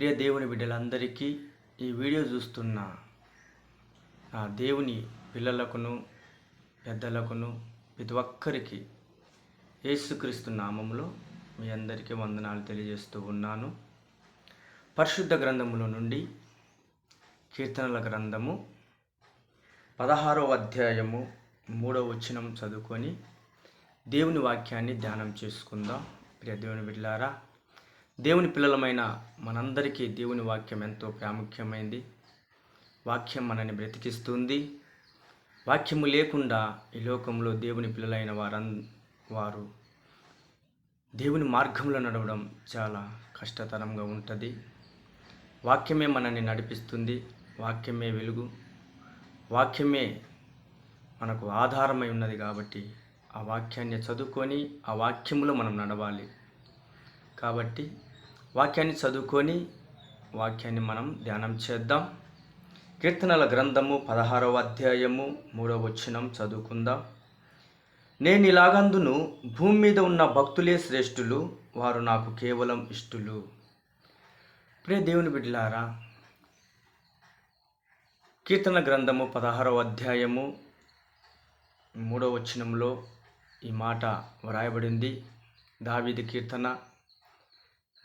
ప్రియ దేవుని బిడ్డలందరికీ ఈ వీడియో చూస్తున్న ఆ దేవుని పిల్లలకును పెద్దలకును ప్రతి ఒక్కరికి యేసుక్రీస్తు నామములో మీ అందరికీ వందనాలు తెలియజేస్తూ ఉన్నాను. పరిశుద్ధ గ్రంథములో నుండి కీర్తనల గ్రంథము 16వ అధ్యాయము 3వ వచనం చదువుకొని దేవుని వాక్యాన్ని ధ్యానం చేసుకుందాం. ప్రియ దేవుని బిడ్డలారా, దేవుని పిల్లలమైన మనందరికీ దేవుని వాక్యం ఎంతో ప్రాముఖ్యమైంది. వాక్యం మనని బ్రతికిస్తుంది. వాక్యము లేకుండా ఈ లోకంలో దేవుని పిల్లలైన వారు దేవుని మార్గంలో నడవడం చాలా కష్టతరంగా ఉంటుంది. వాక్యమే మనల్ని నడిపిస్తుంది. వాక్యమే వెలుగు. వాక్యమే మనకు ఆధారమై ఉన్నది కాబట్టి ఆ వాక్యాన్ని చదువుకొని ఆ వాక్యములో మనం నడవాలి. కాబట్టి వాక్యాన్ని చదువుకొని వాక్యాన్ని మనం ధ్యానం చేద్దాం. కీర్తనల గ్రంథము 16వ అధ్యాయము 3వ వచనం చదువుకుందాం. నేను ఇలాగందును, భూమి మీద ఉన్న భక్తులే శ్రేష్ఠులు, వారు నాకు కేవలం ఇష్టులు. ప్రియ దేవుని బిడ్డలారా, కీర్తన గ్రంథము 16వ అధ్యాయము 3వ వచనంలో ఈ మాట వ్రాయబడింది. దావీదు కీర్తన.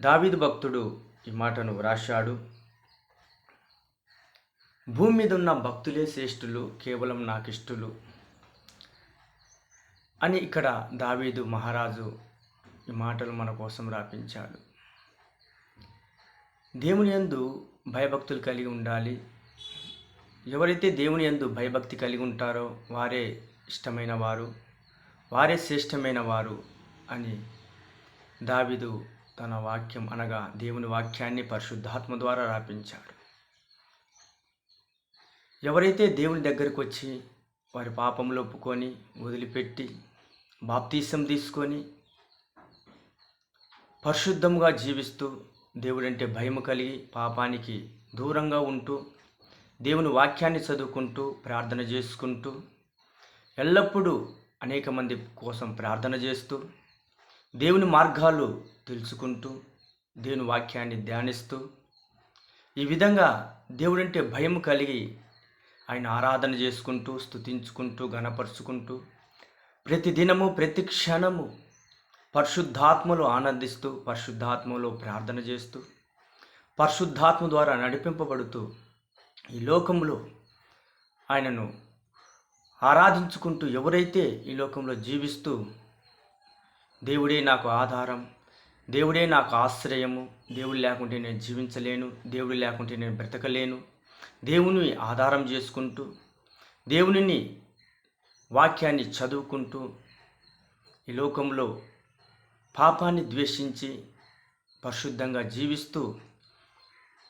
దావీదు భక్తుడు ఈ మాటను వ్రాశాడు. భూమి మీద ఉన్న భక్తులే శ్రేష్ఠులు, కేవలం నాకు ఇష్టులు అని ఇక్కడ దావీదు మహారాజు ఈ మాటలు మన కోసం రాపించాడు. దేవుని యందు భయభక్తులు కలిగి ఉండాలి. ఎవరైతే దేవుని యందు భయభక్తి కలిగి ఉంటారో వారే ఇష్టమైన వారు, వారే శ్రేష్టమైన వారు అని దావీదు తన వాక్యం అనగా దేవుని వాక్యాన్ని పరిశుద్ధాత్మ ద్వారా రాపించాడు. ఎవరైతే దేవుని దగ్గరికి వచ్చి వారి పాపములు ఒప్పుకొని వదిలిపెట్టి బాప్తీసం తీసుకొని పరిశుద్ధంగా జీవిస్తూ దేవుడంటే భయం కలిగి పాపానికి దూరంగా ఉంటూ దేవుని వాక్యాన్ని చదువుకుంటూ ప్రార్థన చేసుకుంటూ ఎల్లప్పుడూ అనేక మంది కోసం ప్రార్థన చేస్తూ దేవుని మార్గాలు తెలుసుకుంటూ దేవుని వాక్యాన్ని ధ్యానిస్తూ ఈ విధంగా దేవుడంటే భయం కలిగి ఆయన ఆరాధన చేసుకుంటూ స్తుతించుకుంటూ గణపరుచుకుంటూ ప్రతిదినము ప్రతి క్షణము పరిశుద్ధాత్మలో ఆనందిస్తూ పరిశుద్ధాత్మలో ప్రార్థన చేస్తూ పరిశుద్ధాత్మ ద్వారా నడిపింపబడుతూ ఈ లోకంలో ఆయనను ఆరాధించుకుంటూ ఎవరైతే ఈ లోకంలో జీవిస్తూ దేవుడే నాకు ఆధారం, దేవుడే నాకు ఆశ్రయము, దేవుడు లేకుంటే నేను జీవించలేను, దేవుడు లేకుంటే నేను బ్రతకలేను, దేవుని ఆధారం చేసుకుంటూ దేవునిని వాక్యాన్ని చదువుకుంటూ ఈ లోకంలో పాపాన్ని ద్వేషించి పరిశుద్ధంగా జీవిస్తూ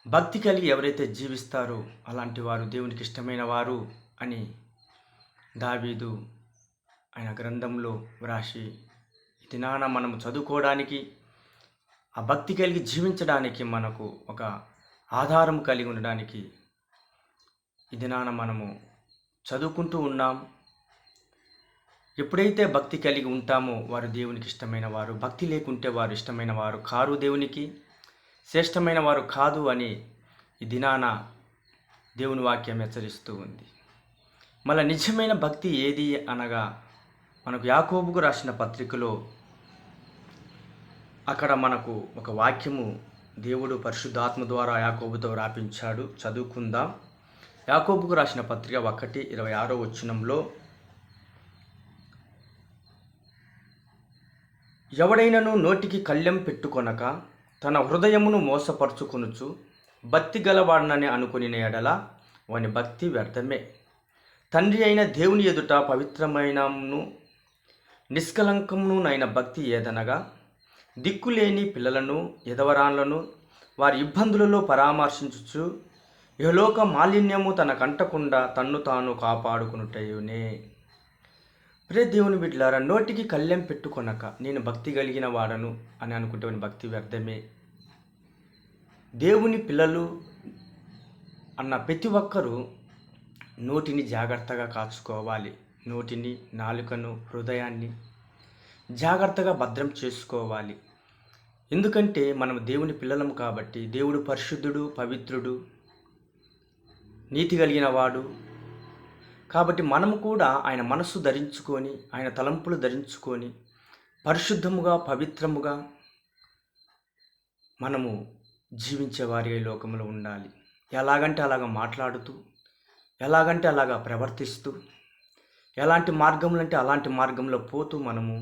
భక్తి కలిగి ఎవరైతే జీవిస్తారో అలాంటి వారు దేవునికి ఇష్టమైన వారు అని దావీదు ఆయన గ్రంథంలో వ్రాసి ఈ దినాన మనము చదువుకోవడానికి ఆ భక్తి కలిగి జీవించడానికి మనకు ఒక ఆధారం కలిగి ఉండడానికి ఈ దినాన మనము చదువుకుంటూ ఉన్నాం. ఎప్పుడైతే భక్తి కలిగి ఉంటామో వారు దేవునికి ఇష్టమైన వారు, భక్తి లేకుంటే వారు ఇష్టమైన వారు కారు, దేవునికి శ్రేష్టమైన వారు కాదు అని ఈ దినాన దేవుని వాక్యం హెచ్చరిస్తూ ఉంది. మళ్ళీ నిజమైన భక్తి ఏది అనగా మనకు యాకోబుకు రాసిన పత్రికలో అక్కడ మనకు ఒక వాక్యము దేవుడు పరిశుద్ధాత్మ ద్వారా యాకోబుతో రాపించాడు. చదువుకుందాం. యాకోబుకు రాసిన పత్రిక 1:26 వచనంలో, ఎవడైనను నోటికి కళ్ళెం పెట్టుకొనక తన హృదయమును మోసపరుచుకొనుచు భక్తి గలవాడనని అనుకుని ఎడల వాని భక్తి వ్యర్థమే. తండ్రి అయిన దేవుని ఎదుట పవిత్రమైనను నిష్కలంకమునైన భక్తి ఏదనగా దిక్కులేని పిల్లలను ఎదవరాన్లను వారి ఇబ్బందులలో పరామర్శించుచు ఇహలోక మాలిన్యము తనకంటకుండా తన్ను తాను కాపాడుకునుటయునే. ప్రియ దేవుని బిడ్డలారా, నోటికి కళ్ళెం పెట్టుకొనక నేను భక్తి కలిగిన వాడను అని అనుకుంటే భక్తి వ్యర్థమే. దేవుని పిల్లలు అన్న ప్రతి ఒక్కరూ నోటిని జాగ్రత్తగా కాచుకోవాలి. నోటిని, నాలుకను, హృదయాన్ని జాగ్రత్తగా భద్రం చేసుకోవాలి. ఎందుకంటే మనం దేవుని పిల్లలము కాబట్టి. దేవుడు పరిశుద్ధుడు, పవిత్రుడు, నీతి కలిగిన వాడు. కాబట్టి మనము కూడా ఆయన మనస్సు ధరించుకొని, ఆయన తలంపులు ధరించుకొని పరిశుద్ధముగా, పవిత్రముగా మనము జీవించేవారిగా ఈ లోకంలో ఉండాలి. ఎలాగంటే అలాగ మాట్లాడుతూ, ఎలాగంటే అలాగా ప్రవర్తిస్తూ, ఎలాంటి మార్గములు అంటే అలాంటి మార్గంలో పోతూ మనము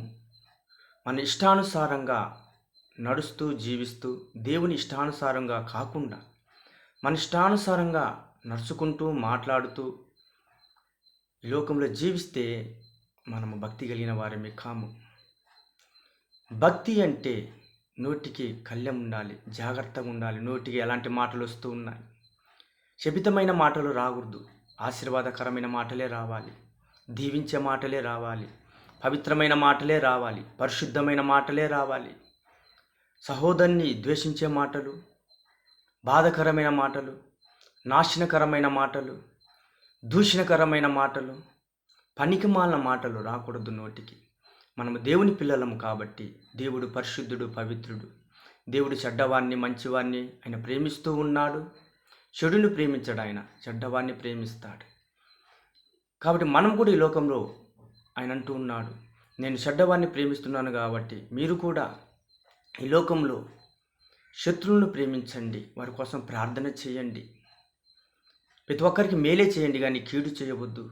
మన ఇష్టానుసారంగా నడుస్తూ జీవిస్తూ, దేవుని ఇష్టానుసారంగా కాకుండా మన ఇష్టానుసారంగా నడుచుకుంటూ మాట్లాడుతూ ఈ లోకంలో జీవిస్తే మనము భక్తి కలిగిన వారమే కాము. భక్తి అంటే నోటికి కళ్ళెం ఉండాలి, జాగ్రత్తగా ఉండాలి. నోటికి ఎలాంటి మాటలు వస్తూ ఉన్నాయి, శపితమైన మాటలు రాకూడదు. ఆశీర్వాదకరమైన మాటలే రావాలి, దీవించే మాటలే రావాలి, పవిత్రమైన మాటలే రావాలి, పరిశుద్ధమైన మాటలే రావాలి. సహోదరుని ద్వేషించే మాటలు, బాధకరమైన మాటలు, నాశనకరమైన మాటలు, దూషణకరమైన మాటలు, పనికిమాలిన మాటలు రాకూడదు నోటికి. మనము దేవుని పిల్లలము కాబట్టి. దేవుడు పరిశుద్ధుడు, పవిత్రుడు. దేవుడు చెడ్డవారిని, మంచివారిని ఆయన ప్రేమిస్తూ ఉన్నాడు. చెడుని ప్రేమించడు, ఆయన చెడ్డవారిని ప్రేమిస్తాడు. కాబట్టి మనం కూడా ఈ లోకంలో ఆయన అంటూ ఉన్నాడు, నేను చెడ్డవారిని ప్రేమిస్తున్నాను కాబట్టి మీరు కూడా ఈ లోకంలో శత్రువులను ప్రేమించండి, వారి కోసం ప్రార్థన చేయండి, ప్రతి ఒక్కరికి మేలే చేయండి కానీ కీడు చేయవద్దు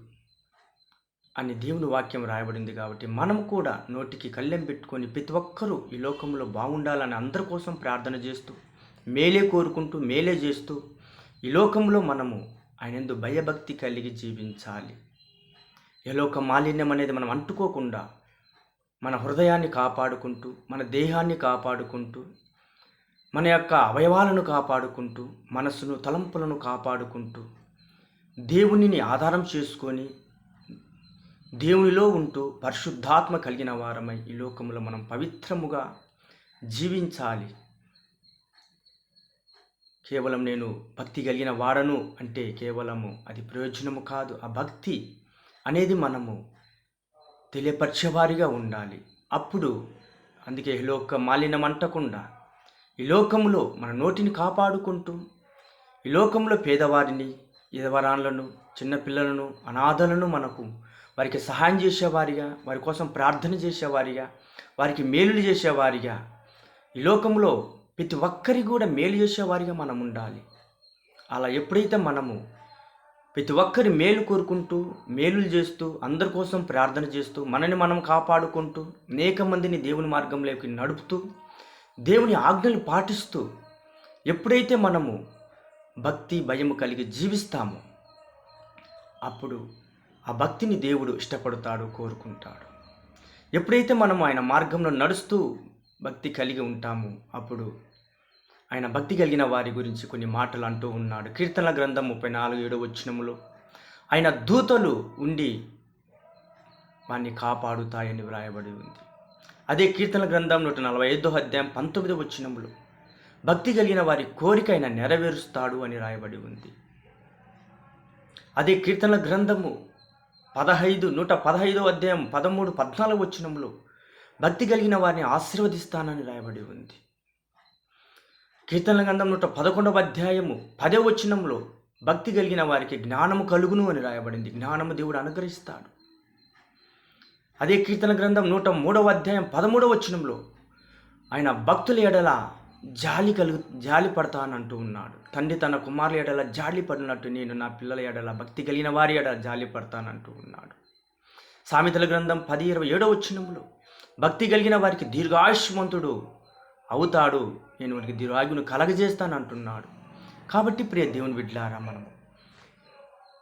అని దేవుని వాక్యం రాయబడింది. కాబట్టి మనం కూడా నోటికి కళ్ళెం పెట్టుకొని ప్రతి ఒక్కరూ ఈ లోకంలో బాగుండాలని అందరి కోసం ప్రార్థన చేస్తూ, మేలే కోరుకుంటూ, మేలే చేస్తూ ఈ లోకంలో మనము ఆయనందు భయభక్తి కలిగి జీవించాలి. ఏ లోక మాలిన్యం అనేది మనం అంటుకోకుండా మన హృదయాన్ని కాపాడుకుంటూ, మన దేహాన్ని కాపాడుకుంటూ, మన యొక్క అవయవాలను కాపాడుకుంటూ, మనస్సును, తలంపులను కాపాడుకుంటూ, దేవునిని ఆధారం చేసుకొని దేవునిలో ఉంటూ పరిశుద్ధాత్మ కలిగిన వారమై ఈ లోకంలో మనం పవిత్రముగా జీవించాలి. కేవలం నేను భక్తి కలిగిన వాడను అంటే కేవలము అది ప్రయోజనము కాదు. ఆ భక్తి అనేది మనము తెలియపరిచేవారిగా ఉండాలి. అప్పుడు అందుకే ఈ లోక మాలిన్యం అంటకుండా ఈ లోకంలో మన నోటిని కాపాడుకుంటూ, ఈ లోకంలో పేదవారిని, ఎదవరాన్లను, చిన్నపిల్లలను, అనాథలను మనకు వారికి సహాయం చేసేవారిగా, వారి కోసం ప్రార్థన చేసేవారిగా, వారికి మేలులు చేసేవారిగా, ఈ లోకంలో ప్రతి ఒక్కరికి కూడా మేలు చేసేవారిగా మనం ఉండాలి. అలా ఎప్పుడైతే మనము ప్రతి ఒక్కరి మేలు కోరుకుంటూ, మేలులు చేస్తూ, అందరి కోసం ప్రార్థన చేస్తూ, మనని మనం కాపాడుకుంటూ, అనేక మందిని దేవుని మార్గంలోకి నడుపుతూ, దేవుని ఆజ్ఞలు పాటిస్తూ ఎప్పుడైతే మనము భక్తి భయము కలిగి జీవిస్తామో అప్పుడు ఆ భక్తిని దేవుడు ఇష్టపడతాడు, కోరుకుంటాడు. ఎప్పుడైతే మనం ఆయన మార్గంలో నడుస్తూ భక్తి కలిగి ఉంటామో అప్పుడు ఆయన భక్తి కలిగిన వారి గురించి కొన్ని మాటలు అంటూ ఉన్నాడు. కీర్తనల గ్రంథం 34:7 ఆయన దూతలు ఉండి వారిని కాపాడుతాయని వ్రాయబడి ఉంది. అదే కీర్తనల గ్రంథం 145:19 భక్తి కలిగిన వారి కోరిక ఆయన నెరవేరుస్తాడు అని రాయబడి ఉంది. అదే కీర్తనల గ్రంథము 115:13 భక్తి కలిగిన వారిని ఆశీర్వదిస్తానని రాయబడి ఉంది. కీర్తనల గ్రంథం 111:10 భక్తి కలిగిన వారికి జ్ఞానము కలుగును అని రాయబడింది. జ్ఞానము దేవుడు అనుగ్రహిస్తాడు. అదే కీర్తన గ్రంథం 103:13 ఆయన భక్తుల ఎడల జాలి పడతానంటూ ఉన్నాడు. తండ్రి తన కుమారుల ఎడల జాలి పడినట్టు నేను నా పిల్లల ఎడల భక్తి కలిగిన వారి ఎడల జాలి పడతానంటూ ఉన్నాడు. సామెతల గ్రంథం 10:27 భక్తి కలిగిన వారికి దీర్ఘాయుష్మంతుడు అవుతాడు, నేను వారికి దీర్ఘాయువును కలగజేస్తానంటున్నాడు. కాబట్టి ప్రియ దేవుని బిడ్డలారా, మనము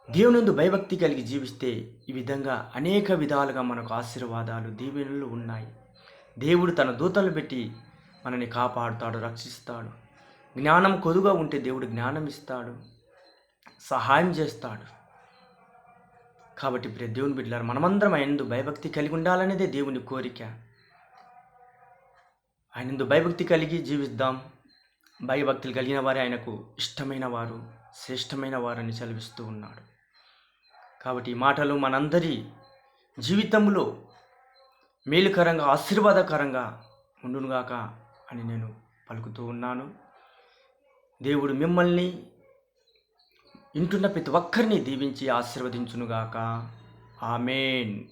దేవునందు భయభక్తి కలిగి జీవిస్తే ఈ విధంగా అనేక విధాలుగా మనకు ఆశీర్వాదాలు, దీవెనలు ఉన్నాయి. దేవుడు తన దూతలు పెట్టి మనని కాపాడుతాడు, రక్షిస్తాడు. జ్ఞానం కొదుగా ఉంటే దేవుడు జ్ఞానం ఇస్తాడు, సహాయం చేస్తాడు. కాబట్టి ప్రియ దేవుని బిడ్డలారా, మనమందరం ఆయనందు భయభక్తి కలిగి ఉండాలనేదే దేవుని కోరిక. ఆయనందు భయభక్తి కలిగి జీవిద్దాం. భయభక్తులు కలిగిన వారే ఆయనకు ఇష్టమైన వారు, శ్రేష్టమైన వారని సెలవిస్తూ ఉన్నాడు. కాబట్టి ఈ మాటలు మనందరి జీవితంలో మేలుకరంగా, ఆశీర్వాదకరంగా ఉండునుగాక అని నేను పలుకుతూ ఉన్నాను. దేవుడు మిమ్మల్ని ఇంటున్న ప్రతి ఒక్కరిని దీవించి ఆశీర్వదించునుగాక. ఆమేన్.